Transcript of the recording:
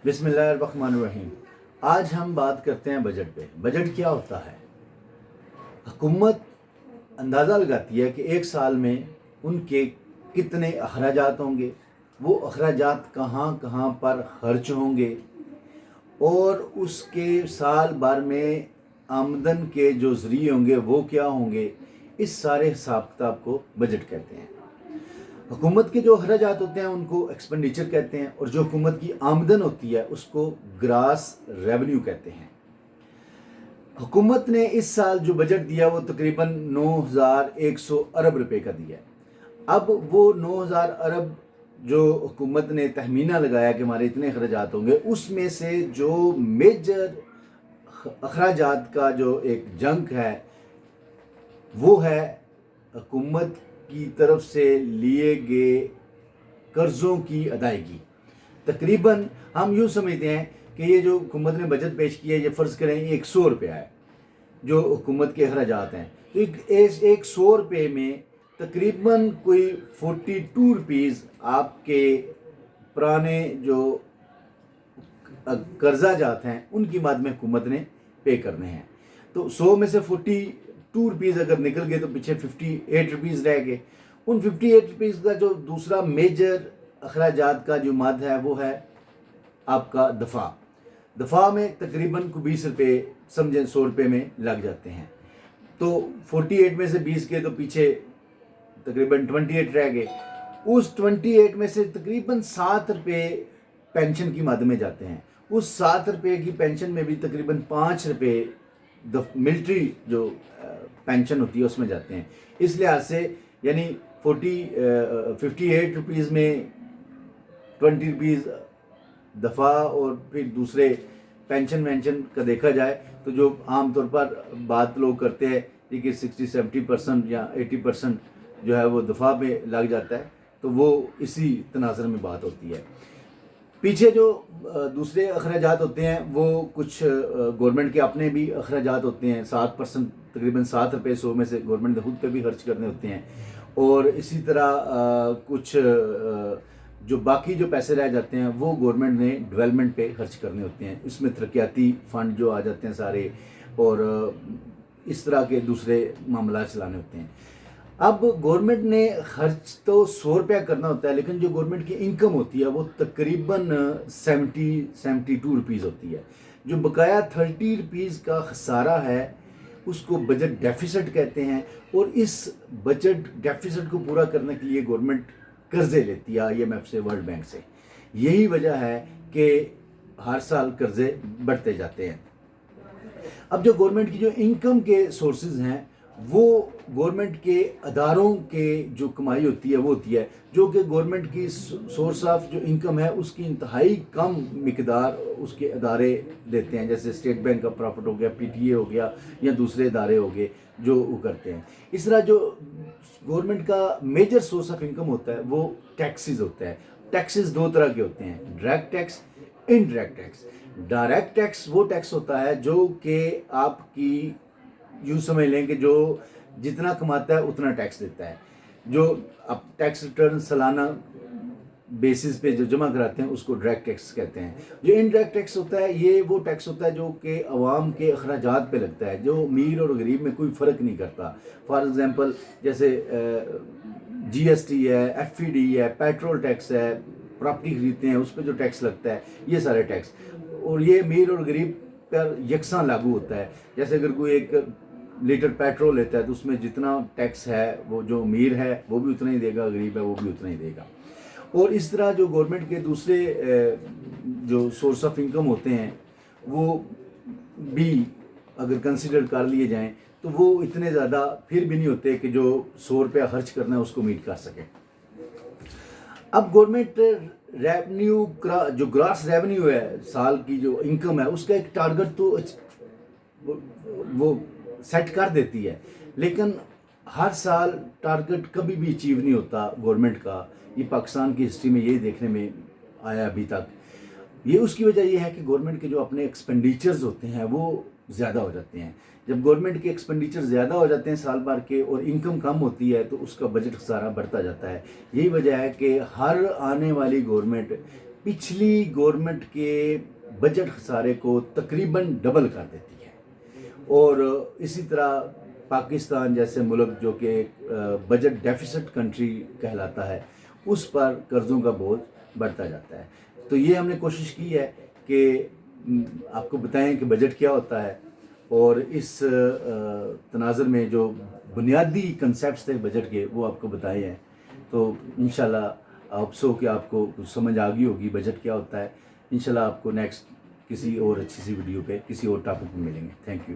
बिस्मिल्लाहिर्रहमानिर्रहीम। आज हम बात करते हैं बजट पे। बजट क्या होता है? हुकूमत अंदाज़ा लगाती है कि एक साल में उनके कितने अखराजात होंगे, वो अखराजात कहाँ कहाँ पर खर्च होंगे और उसके साल भर में आमदन के जो ज़रिए होंगे वो क्या होंगे। इस सारे हिसाब किताब को बजट कहते हैं। हुकूमत के जो अखराजात होते हैं उनको एक्सपेंडिचर कहते हैं और जो हुकूमत की आमदन होती है उसको ग्रास रेवेन्यू कहते हैं। हुकूमत ने इस साल जो बजट दिया वो तकरीबन 9,100 अरब रुपए का दिया है। अब वो 9,000 अरब जो हुकूमत ने तहमीना लगाया कि हमारे इतने अखराजात होंगे, उसमें से जो मेजर अखराजात का जो एक जंक है वो है हुकूमत की तरफ से लिए गए कर्ज़ों की अदायगी। तकरीबन हम यूँ समझते हैं कि ये जो हुकूमत ने बजट पेश किया है, ये फ़र्ज़ करें 100 रुपया है जो हुकूमत के अखराजात हैं, तो एक 100 रुपये में तकरीबन कोई 42 रुपीज़ आपके पुराने जो कर्जा जात हैं उनकी मद में हुकूमत ने पे करने हैं। तो 100 में से 42 रुपीज़ अगर निकल गए तो पीछे 58 रुपीज़ रह गए। उन 58 रुपीज़ का जो दूसरा मेजर अखराजात का जो मद है वो है आपका दफ़ा में तकरीबन को 20 रुपये समझें 100 रुपये में लग जाते हैं। तो 48 में से 20 के तो पीछे तकरीबन 28 रह गए। उस 28 में से तकरीबन 7 रुपये पेंशन की मद में जाते हैं। उस 7 रुपये की पेंशन में भी तकरीबन 5 रुपये मिलिट्री जो पेंशन होती है उसमें जाते हैं। इस लिहाज से यानी 58 रुपीज़ में 20 रुपीज़ दफ़ा और फिर दूसरे पेंशन का देखा जाए तो जो आम तौर पर बात लोग करते हैं कि 60-70% या 80% जो है वो दफ़ा पे लग जाता है, तो वो इसी तनाज़र में बात होती है। पीछे जो दूसरे अखराजात होते हैं वो कुछ गवर्नमेंट के अपने भी अखराजात होते हैं। 7% तकरीबन 7 रुपये 100 में से गवर्नमेंट ने खुद पे भी खर्च करने होते हैं। और इसी तरह कुछ जो बाकी जो पैसे रह जाते हैं वो गवर्नमेंट ने डेवलपमेंट पे खर्च करने होते हैं। इसमें तरक्याती फ़ंड जो आ जाते हैं सारे, और इस तरह के दूसरे मामला चलाने होते हैं। अब गवर्नमेंट ने खर्च तो 100 रुपया करना होता है, लेकिन जो गवर्नमेंट की इनकम होती है वो तकरीबन 72 रुपीज़ होती है। जो बकाया 30 रुपीज़ का खसारा है उसको बजट डेफिसिट कहते हैं। और इस बजट डेफिसिट को पूरा करने के लिए गवर्नमेंट कर्ज़े लेती है IMF से, वर्ल्ड बैंक से। यही वजह है कि हर साल कर्ज़े बढ़ते जाते हैं। अब जो गवर्नमेंट की जो इनकम के सोर्सेज हैं वो गवर्नमेंट के अदारों के जो कमाई होती है वो होती है, जो कि गवर्नमेंट की सोर्स ऑफ जो इनकम है उसकी इंतहाई कम मिकदार उसके अदारे देते हैं। जैसे स्टेट बैंक का प्रॉफिट हो गया, PTA हो गया, या दूसरे अदारे हो गए जो वो करते हैं। इस तरह जो गवर्नमेंट का मेजर सोर्स ऑफ इनकम होता है वो टैक्सेस होता है। टैक्सेस दो तरह के होते हैं, direct tax, indirect tax. Direct tax वो टैक्स होता है जो कि आपकी यूँ समझ लें कि जो जितना कमाता है उतना टैक्स देता है। जो आप टैक्स रिटर्न सालाना बेसिस पे जो जमा कराते हैं उसको डायरेक्ट टैक्स कहते हैं। जो इनडायरेक्ट टैक्स होता है ये वो टैक्स होता है जो कि अवाम के अखराजात पे लगता है, जो अमीर और गरीब में कोई फ़र्क नहीं करता। फॉर एग्ज़ाम्पल जैसे GST है, FED है, पेट्रोल टैक्स है, प्रॉपर्टी खरीदते हैं उस पर जो टैक्स लगता है, ये सारे टैक्स, और ये अमीर और गरीब पर यकसां लागू होता है। जैसे अगर कोई एक लीटर पेट्रोल लेता है तो उसमें जितना टैक्स है वो जो अमीर है वो भी उतना ही देगा, गरीब है वो भी उतना ही देगा। और इस तरह जो गवर्नमेंट के दूसरे जो सोर्स ऑफ इनकम होते हैं वो भी अगर कंसिडर कर लिए जाएं तो वो इतने ज़्यादा फिर भी नहीं होते कि जो 100 रुपया खर्च करना है उसको मीट कर सके। अब गवर्नमेंट रेवेन्यू का जो ग्रॉस रेवेन्यू है, साल की जो इनकम है, उसका एक टारगेट तो वो सेट कर देती है, लेकिन हर साल टारगेट कभी भी अचीव नहीं होता गवर्नमेंट का। ये पाकिस्तान की हिस्ट्री में यही देखने में आया अभी तक। ये उसकी वजह ये है कि गवर्नमेंट के जो अपने एक्सपेंडिचर्स होते हैं वो ज़्यादा हो जाते हैं। जब गवर्नमेंट के एक्सपेंडिचर ज़्यादा हो जाते हैं साल भर के और इनकम कम होती है तो उसका बजट खसारा बढ़ता जाता है। यही वजह है कि हर आने वाली गवर्नमेंट पिछली गवर्नमेंट के बजट खसारे को तकरीबन डबल कर देती है। और इसी तरह पाकिस्तान जैसे मुल्क जो कि बजट डेफिसिट कंट्री कहलाता है, उस पर कर्ज़ों का बोझ बढ़ता जाता है। तो ये हमने कोशिश की है कि आपको बताएं कि बजट क्या होता है, और इस तनाज़ुर में जो बुनियादी कंसेप्ट्स थे बजट के वो आपको बताए हैं। तो इंशाल्लाह आप सो कि आपको कुछ समझ आ गई होगी बजट क्या होता है। इंशाल्लाह आपको नेक्स्ट किसी और अच्छी सी वीडियो पे किसी और टॉपिक पे मिलेंगे। Thank you.